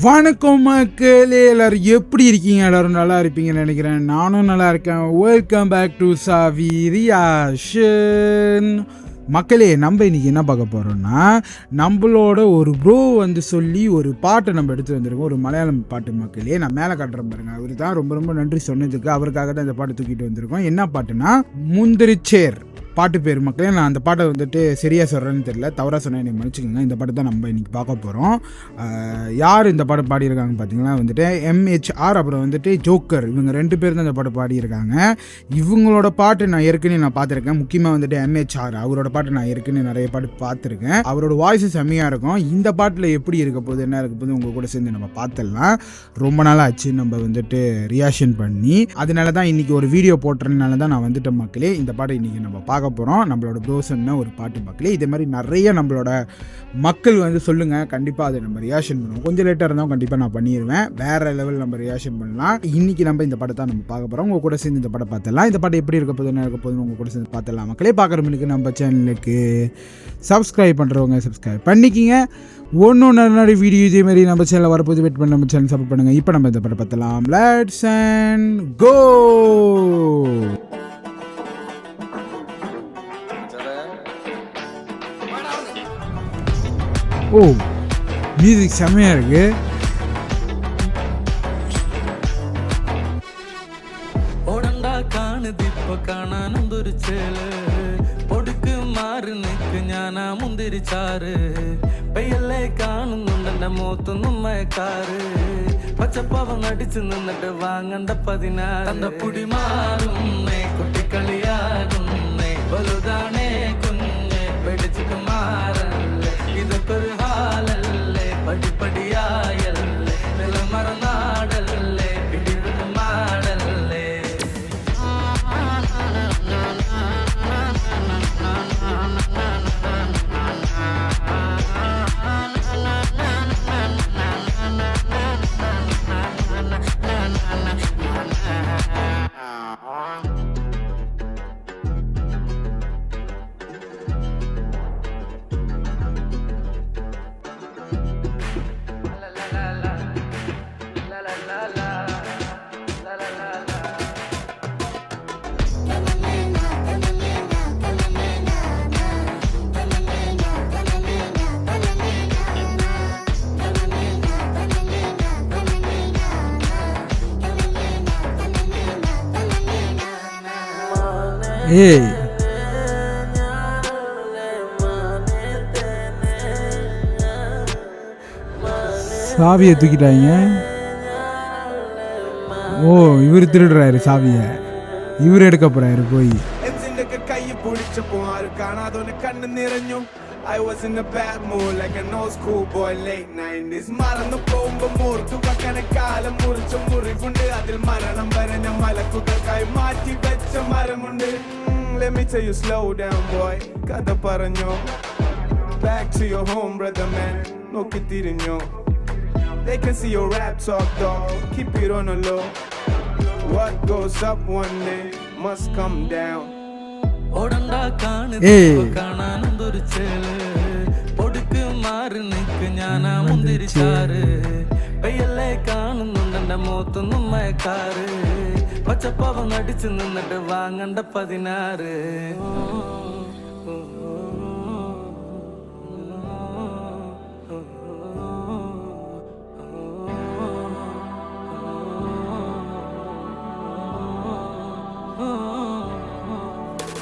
வணக்கம் மக்களே, எல்லாரும் எப்படி இருக்கீங்க? எல்லாரும் நல்லா இருப்பீங்கன்னு நினைக்கிறேன். நானும் நல்லா இருக்கேன். வெல்கம் பேக் டு சாவி ரியாக்ஷன். மக்களே, நம்ம இன்னைக்கு என்ன பார்க்க போகிறோம்னா, நம்மளோட ஒரு ப்ரோ சொல்லி ஒரு பாட்டை நம்ம எடுத்து வந்திருக்கோம். ஒரு மலையாளம் பாட்டு. மக்களே, நான் மேலே காட்டுறேன் பாருங்க. அவரு தான் ரொம்ப நன்றி சொன்னதுக்கு. அவருக்காக தான் இந்த பாட்டை தூக்கிட்டு வந்திருக்கோம். என்ன பாட்டுனா முந்திரிச்சேர் பாட்டு பேர். மக்களே, நான் அந்த பாட்டை சரியாக சொல்கிறேன்னு தெரியல, தவறாக சொன்னேன், எனக்கு மன்னிச்சுக்கோங்க. இந்த பாட்டு தான் நம்ம இன்றைக்கி பார்க்க போகிறோம். யார் இந்த பாட்டு பாடியிருக்காங்கன்னு பார்த்தீங்கன்னா MHR அப்புறம் ஜோக்கர், இவங்க 2 பேர் தான் இந்த பாட்டு பாடியிருக்காங்க. இவங்களோட பாட்டு நான் ஏற்கனவே பார்த்துருக்கேன். முக்கியமாக MHR அவரோட பாட்டு நான் ஏற்கனவே நிறைய பாட்டு பார்த்துருக்கேன். அவரோட வாய்ஸ் செம்மையாக இருக்கும். இந்த பாட்டில் எப்படி இருக்க போகுது, என்ன இருக்க போகுது உங்கள் கூட சேர்ந்து நம்ம பார்த்துடலாம். ரொம்ப நாளாக ஆச்சு நம்ம ரியாக்ஷன் பண்ணி, அதனால தான் இன்றைக்கி ஒரு வீடியோ போட்டுறதுனால தான் நான் மக்களே இந்த பாட்டை இன்றைக்கி நம்ம பார்க்க போகிறோம். நம்மளோட ப்ரோசன்னா ஒரு பாட்டு. மக்களே, இதே மாதிரி நிறைய நம்மளோட மக்கள் சொல்லுங்கள். கண்டிப்பாக அதை நம்ம ரியாக்ஷன் பண்ணுவோம். கொஞ்சம் லேட்டாக இருந்தாலும் கண்டிப்பாக நான் பண்ணிடுவேன். வேறு லெவல் நம்ம ரியாக்ஷன் பண்ணலாம். இன்றைக்கி நம்ம இந்த பாட்டை தான் நம்ம பார்க்க போகிறோம். உங்கள் கூட சேர்ந்து இந்த பாட்டை பார்த்துடலாம். இந்த பாட்டு எப்படி இருக்க போகுது, என்ன இருக்க போகுதுன்னு உங்கள் கூட சேர்ந்து பார்த்துடலாம். மக்களே, பார்க்குறவங்களுக்கு நம்ம சேனலுக்கு சப்ஸ்கிரைப் பண்ணுறவங்க சப்ஸ்கிரைப் பண்ணிக்கிங்க. ஒன்று வீடியோ இதேமாரி நம்ம சேனலில் வரப்போது வெயிட் பண்ணி நம்ம சேனல் சப்போர்ட் பண்ணுங்கள். இப்போ நம்ம இந்த பாட்டை பார்த்துலாம். Let's and go. ஓ, மியூசிக் செம்மையா இருக்கு. ஓடண்டா காணுது இப்ப காணானந்தொரு சேலு பொடுக்கு மாறு நிற்கு ஞானா முந்திரிச்சாரு பெயல்லே കാണുന്നുണ്ടെന്റെ മൂത്തൊന്നും മയക്കാറ് പച്ചപ്പാവം അടിച്ചു നിന്നിട്ട് വാങ്ങണ്ട 16 തന്റെ പുടി മാറുന്നേ കുട്ടിക്കളിയാകുന്നേ വലുതാണേ കുഞ്ഞ് പിടിച്ചിട്ട് മാറല്ലേ ഇതൊക്കൊരു ഹാലല്ലേ പടിപ്പടിയായല്ലേ നിലമറനാടല്ലേ പിടിവിട്ട് മാടല്ലേ. ஏய், சாவியை தூக்கிட்டாங்க. ஓ, இவர் திருடுறாரு சாவியை, இவர் எடுக்க போறாரு போய். I was in a bad mood like an old school boy late 90s മറന്നു പോകുമ്പോ മൂർത്തു വെക്കണ കാലം മുറിച്ച മുറിവുണ്ട് അതിൽ മരണം വരഞ്ഞ മലക്കുകൾക്കായി മാറ്റി വെച്ച മരമുണ്ട്. Let me tell you slow down boy, കഥ പറഞ്ഞോ. Back to your home brother man, നോക്കി തിരിഞ്ഞോ. They can see your rap talk dog, keep it on the low. What goes up one day must come down. ഓടണ്ടാ കാണുത് കാണാനന്തൊരു ചേല് പൊടുക്ക് മാറി നിക്ക് ഞാനാ മുന്തിരിച്ചാറ് പെയ്യല്ലേ കാണുന്നുണ്ടെന്റെ മൂത്തൊന്നും മയക്കാറ് പച്ചപ്പാവം അടിച്ചു നിന്നിട്ട് വാങ്ങണ്ട 16.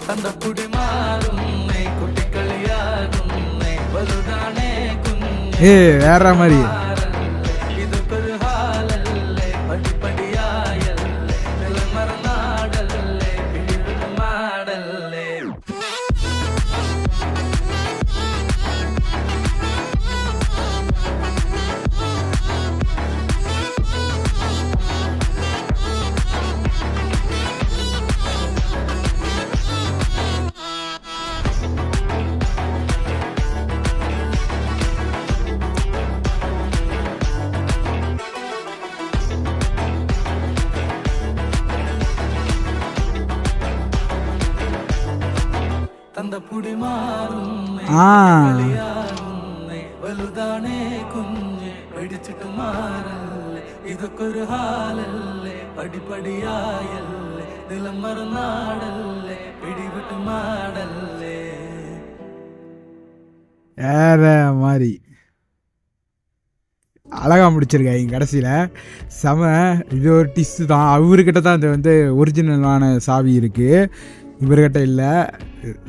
തന്റെ പുടി മാറുന്നേ കുട്ടിക്കളിയാകുന്നേ വലുതാണേ കുഞ്ഞ് വേറെ மாதிரி ഇതൊക്കൊരു ഹാലല്ലേ പടിപ്പടിയായല്ലേ നിലമറനാടല്ലേ പിടിവിട്ട് മാടല്ലേ. തന്റെ പുടി മാറുന്നേ വലുതാണേ കുഞ്ഞ് പിടിച്ചിട്ട് മാറല്ലേ ഇതൊക്കൊരു ഹാലല്ലേ പടിപടിയായല്ലേ നിലം മറന്നാടല്ലേ പിടിവിട്ട് മാടല്ലേ வேற மாதிரி அழகாக முடிச்சிருக்காங்க கடைசியில் செம. இது ஒரு டிஸ்ட்டு தான். அவர்கிட்ட தான் இந்த வந்து ஒரிஜினலான சாவி இருக்குது, இவர்கிட்ட இல்லை.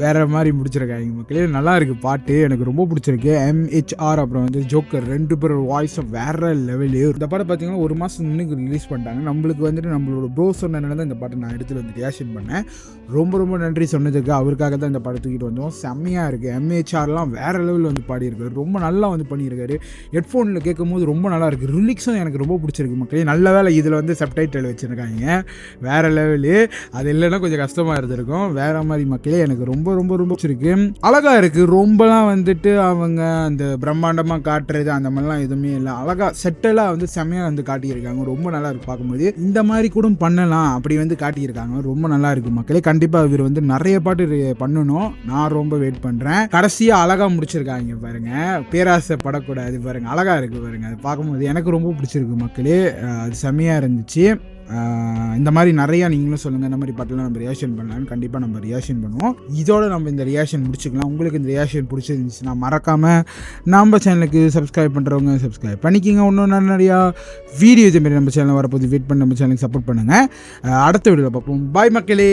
வேறு மாதிரி முடிச்சிருக்காங்க மக்களே. நல்லா இருக்குது பாட்டு, எனக்கு ரொம்ப பிடிச்சிருக்கு. MHR அப்புறம் வந்து ஜோக்கர் 2 பேர் வாய்ஸும் வேறு லெவலு. இந்த பாட்டை பார்த்தீங்கன்னா 1 மாதம் முன்னுக்கு ரிலீஸ் பண்ணிட்டாங்க. நம்மளுக்கு வந்துட்டு நம்மளோட ப்ரோ சொன்னதுனால தான் இந்த பாட்டை நான் எடுத்துகிட்டு வந்து ரியாக்ஷன் பண்ணேன். ரொம்ப ரொம்ப நன்றி சொன்னதுக்கு. அவருக்காக தான் இந்த பாட்டை தூக்கிட்டு வந்தோம். செம்மையாக இருக்குது. MHRலாம் வேறு லெவலில் வந்து பாடியிருக்காரு, ரொம்ப நல்லா வந்து பண்ணியிருக்காரு. ஹெட்ஃபோனில் கேட்கும் போது ரொம்ப நல்லா இருக்குது. ரிலிக்ஸும் எனக்கு ரொம்ப பிடிச்சிருக்கு மக்களே. நல்ல வேலை இதில் வந்து சப்டைட்டில் வச்சுருக்காங்க, வேறு லெவலு. அது இல்லைன்னா கொஞ்சம் கஷ்டமாக இருந்திருக்கும். வேறு மாதிரி மக்களே எனக்கு ரொம்ப ரொம்ப ரொம்ப பிடிச்சிருக்கு. அழகாக இருக்குது. ரொம்பலாம் வந்துட்டு அவங்க அந்த பிரம்மாண்டமாக காட்டுறது அந்த மாதிரிலாம் எதுவுமே இல்லை. அழகாக செட்டெல்லாம் வந்து செம்மையாக வந்து காட்டியிருக்காங்க. ரொம்ப நல்லா இருக்குது பார்க்கும்போது. இந்த மாதிரி கூட பண்ணலாம் அப்படி வந்து காட்டியிருக்காங்க. ரொம்ப நல்லா இருக்குது மக்களே. கண்டிப்பாக இவர் வந்து நிறைய பாட்டு பண்ணணும். நான் ரொம்ப வெயிட் பண்ணுறேன். கடைசியாக அழகாக முடிச்சிருக்காங்க பாருங்க. பேராசை படக்கூடாது பாருங்க, அழகாக இருக்குது பாருங்க. அது பார்க்கும்போது எனக்கு ரொம்ப பிடிச்சிருக்கு மக்களே. அது செம்மையாக இருந்துச்சு. இந்த மாதிரி நிறையா நீங்களும் சொல்லுங்கள், இந்த மாதிரி பாட்டெல்லாம் நம்ம ரியாக்ஷன் பண்ணலான்னு. கண்டிப்பாக நம்ம ரியாக்ஷன் பண்ணுவோம். இதோட நம்ம இந்த ரியாக்ஷன் முடிச்சுக்கலாம். உங்களுக்கு இந்த ரியாக்ஷன் பிடிச்சிருந்துச்சுன்னா மறக்காமல் நம்ம சேனலுக்கு சப்ஸ்கிரைப் பண்ணுறவங்க சப்ஸ்கிரைப் பண்ணிக்கிங்க. இன்னும் நிறையா வீடியோ இதேமாரி நம்ம சேனலில் வரப்போது வெயிட் பண்ணி நம்ம சேனலுக்கு சப்போர்ட் பண்ணுங்கள். அடுத்த வீடியோவில் பார்ப்போம். பாய் மக்களே.